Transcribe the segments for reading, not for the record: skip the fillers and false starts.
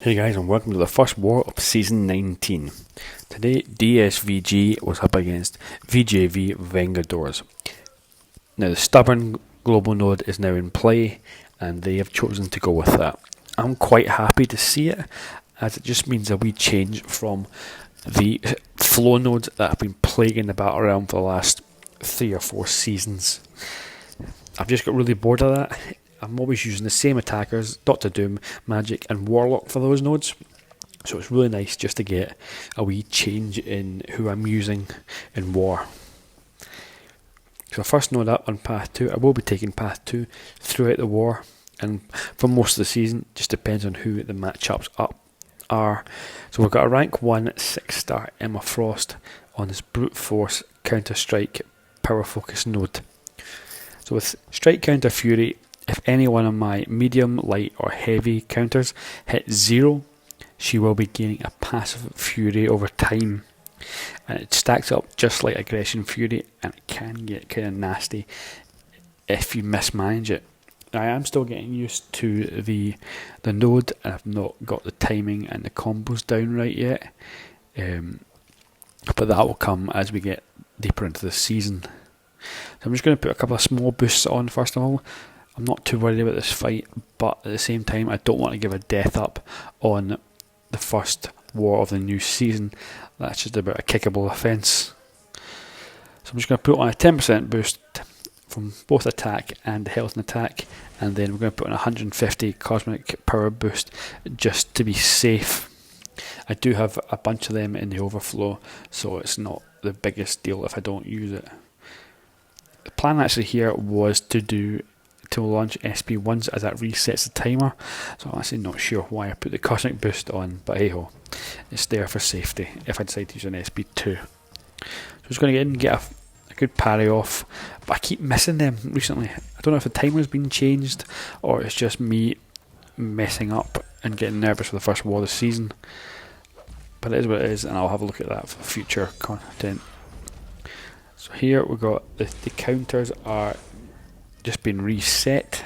Hey guys, and welcome to the first war of season 19. Today, DSVG was up against VJV Vengadors. Now, the stubborn global node is now in play, and they have chosen to go with that. I'm quite happy to see it, as it just means a wee change from the flow nodes that have been plaguing the battle realm for the last 3 or 4 seasons. I've just got really bored of that. I'm always using the same attackers, Doctor Doom, Magic and Warlock for those nodes. So it's really nice just to get a wee change in who I'm using in war. So first node up on Path 2, I will be taking Path 2 throughout the war. And for most of the season, just depends on who the matchups up are. So we've got a rank 1 6-star Emma Frost on this Brute Force Counter Strike Power Focus node. So with Strike Counter Fury, if any one of my medium, light or heavy counters hit 0, she will be gaining a passive fury over time. And it stacks up just like Aggression Fury, and it can get kind of nasty if you mismanage it. I am still getting used to the node, and I've not got the timing and the combos down right yet. But that will come as we get deeper into the season. So I'm just going to put a couple of small boosts on first of all. I'm not too worried about this fight, but at the same time I don't want to give a death up on the first war of the new season. That's just about a kickable offence. So I'm just going to put on a 10% boost from both attack and health and attack, and then we're going to put on 150 cosmic power boost just to be safe. I do have a bunch of them in the overflow, so it's not the biggest deal if I don't use it. The plan actually here was to launch SP1s as that resets the timer, so I'm actually not sure why I put the cosmic boost on, but hey ho, it's there for safety if I decide to use an SP2. So I'm just going to get in and get a good parry off, but I keep missing them recently. I don't know if the timer's been changed or it's just me messing up and getting nervous for the first war of the season, but it is what it is, and I'll have a look at that for future content. So here we've got the counters are just been reset.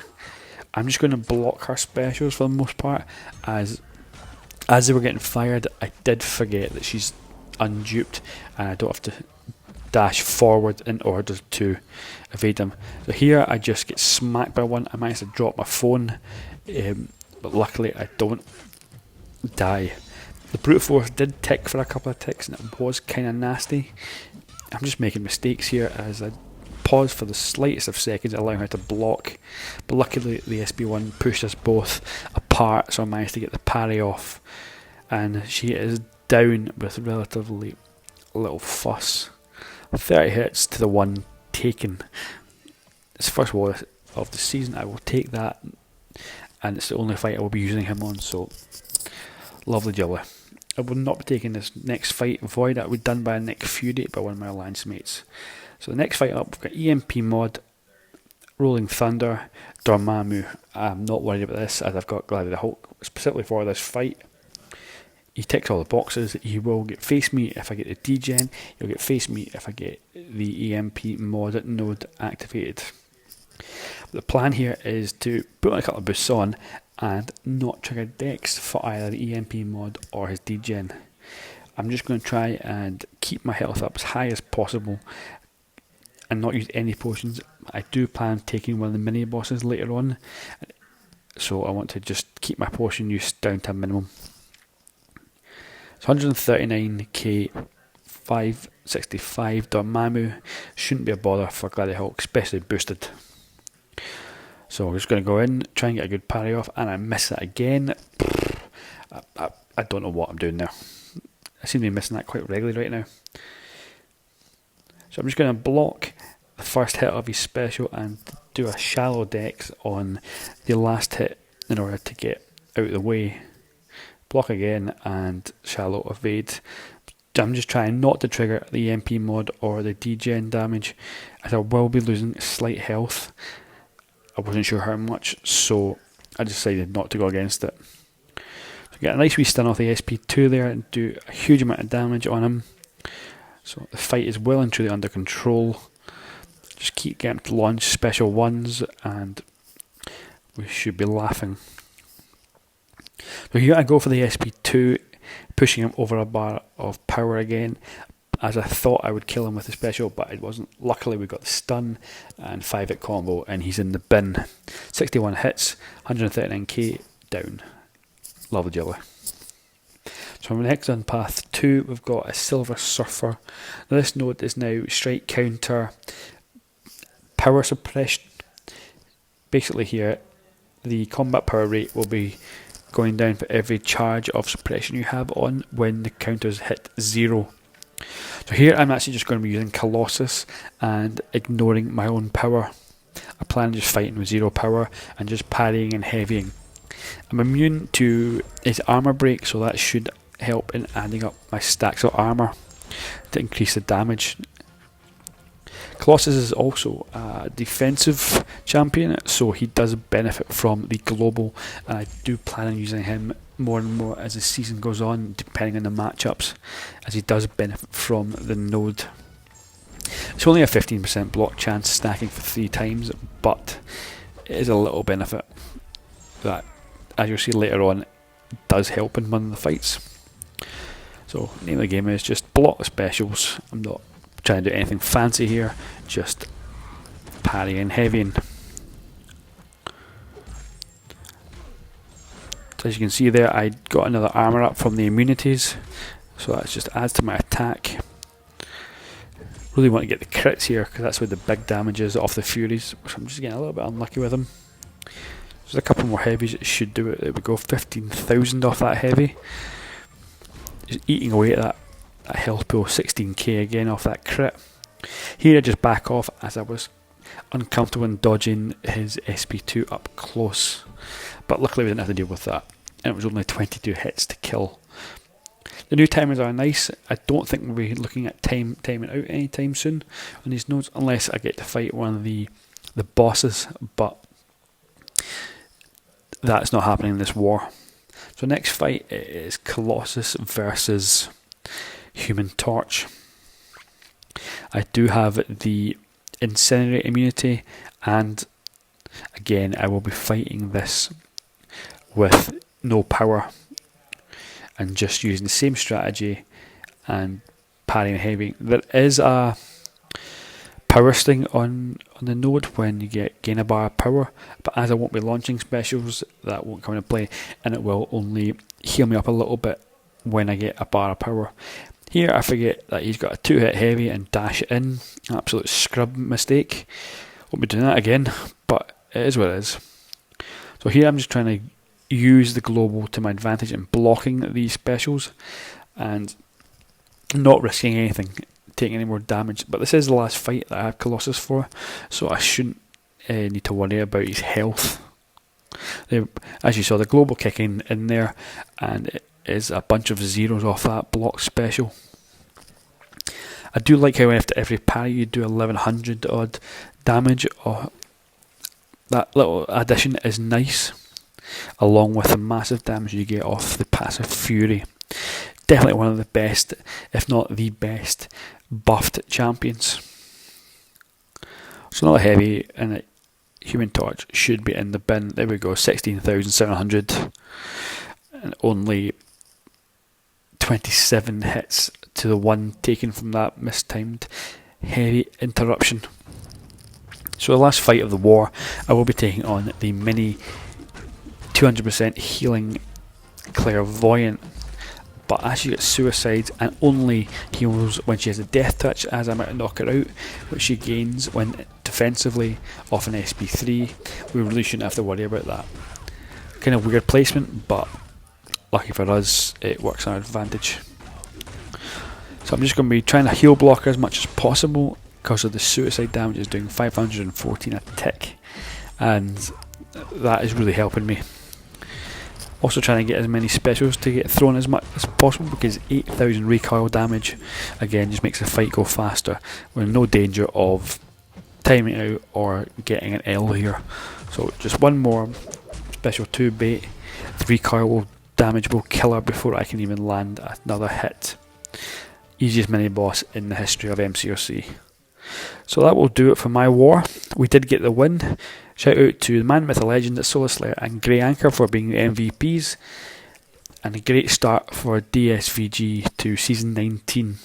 I'm just going to block her specials for the most part, as they were getting fired I did forget that she's unduped and I don't have to dash forward in order to evade them. So here I just get smacked by one. I managed to drop my phone, but luckily I don't die. The brute force did tick for a couple of ticks and it was kind of nasty. I'm just making mistakes here as I pause for the slightest of seconds, allowing her to block, but luckily the SB1 pushed us both apart, so I managed to get the parry off, and she is down with relatively little fuss. 30 hits to the one taken. It's the first war of the season, I will take that, and it's the only fight I will be using him on, so lovely jolly. I will not be taking this next fight, Void. That will be done by Nick Fury, by one of my alliance mates. So the next fight up, we've got EMP mod, Rolling Thunder, Dormammu. I'm not worried about this, as I've got Gladiator Hulk specifically for this fight. He ticks all the boxes. He will get face meat if I get the degen. He'll get face meat if I get the EMP mod node activated. The plan here is to put a couple of boosts on and not trigger Dex for either the EMP mod or his degen. I'm just going to try and keep my health up as high as possible and not use any potions. I do plan on taking one of the mini bosses later on, so I want to just keep my potion use down to a minimum. So 139k 565 Dormammu shouldn't be a bother for Gladiator Hulk, especially boosted. So we're just going to go in, try and get a good parry off, and I miss that again. I don't know what I'm doing there. I seem to be missing that quite regularly right now. So I'm just going to block the first hit of his special and do a shallow dex on the last hit in order to get out of the way. Block again and shallow evade. I'm just trying not to trigger the EMP mod or the degen damage, as I will be losing slight health. I wasn't sure how much, so I decided not to go against it. So get a nice wee stun off the SP2 there and do a huge amount of damage on him. So the fight is well and truly under control. Just keep getting to launch special ones and we should be laughing. So here I go for the SP2, pushing him over a bar of power again, as I thought I would kill him with the special, but it wasn't. Luckily we got the stun and 5-hit combo, and he's in the bin. 61 hits, 139k down. Lovely jelly. So from next on path 2, we've got a Silver Surfer. Now this node is now strike counter, power suppression. Basically here, the combat power rate will be going down for every charge of suppression you have on when the counters hit 0. So here I'm actually just going to be using Colossus and ignoring my own power. I plan on just fighting with 0 power and just parrying and heavying. I'm immune to his armor break, so that should help in adding up my stacks of armor to increase the damage. Colossus is also a defensive champion, so he does benefit from the global, and I do plan on using him more and more as the season goes on, depending on the matchups, as he does benefit from the node. It's only a 15% block chance stacking for 3 times, but it is a little benefit that, as you'll see later on, does help in one of the fights. So the name of the game is just block the specials. I'm not trying to do anything fancy here, just parrying and heavying. So as you can see there, I got another armor up from the immunities, so that just adds to my attack. Really want to get the crits here, because that's where the big damage is off the Furies, which I'm just getting a little bit unlucky with them. There's a couple more heavies that should do it. There we go, 15,000 off that heavy. Just eating away at that health pool, 16k again off that crit. Here I just back off as I was uncomfortable in dodging his SP2 up close. But luckily we didn't have to deal with that. And it was only 22 hits to kill. The new timers are nice. I don't think we'll be looking at timing out anytime soon on these nodes, unless I get to fight one of the bosses, but that's not happening in this war. So next fight is Colossus versus Human Torch. I do have the Incinerate immunity, and again I will be fighting this with no power and just using the same strategy and parrying and heavy. There is a power sting on the node when you gain a bar of power, but as I won't be launching specials, that won't come into play, and it will only heal me up a little bit when I get a bar of power. Here I forget that he's got a 2-hit heavy and dash it in. Absolute scrub mistake. Won't be doing that again, but it is what it is. So here I'm just trying to use the global to my advantage in blocking these specials and not risking anything, taking any more damage. But this is the last fight that I have Colossus for, so I shouldn't need to worry about his health. As you saw, the global kicking in there, and it is a bunch of zeros off that block special. I do like how after every parry you do 1100 odd damage. That little addition is nice, along with the massive damage you get off the passive Fury. Definitely one of the best, if not the best, buffed champions. So another heavy, and Human Torch should be in the bin. There we go, 16,700, and only 27 hits to the one taken from that mistimed heavy interruption. So the last fight of the war, I will be taking on the mini 200% healing Clairvoyant. But as she gets suicides and only heals when she has a death touch, as I'm about to knock her out, which she gains when defensively off an SP3, we really shouldn't have to worry about that. Kind of weird placement, but lucky for us, it works on our advantage. So I'm just going to be trying to heal block her as much as possible, because of the suicide damage is doing 514 a tick, and that is really helping me. Also trying to get as many specials to get thrown as much as possible, because 8,000 recoil damage again just makes the fight go faster. We're in no danger of timing out or getting an L here. So just one more special 2 bait. The recoil damage will kill her before I can even land another hit. Easiest mini boss in the history of MCRC. So that will do it for my war. We did get the win. Shout out to the Man, Myth, the Legend, Solar Slayer and Grey Anchor for being the MVPs. and a great start for DSVG to Season 19.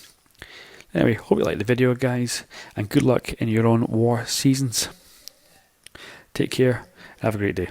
Anyway, hope you liked the video, guys, and good luck in your own war seasons. Take care, have a great day.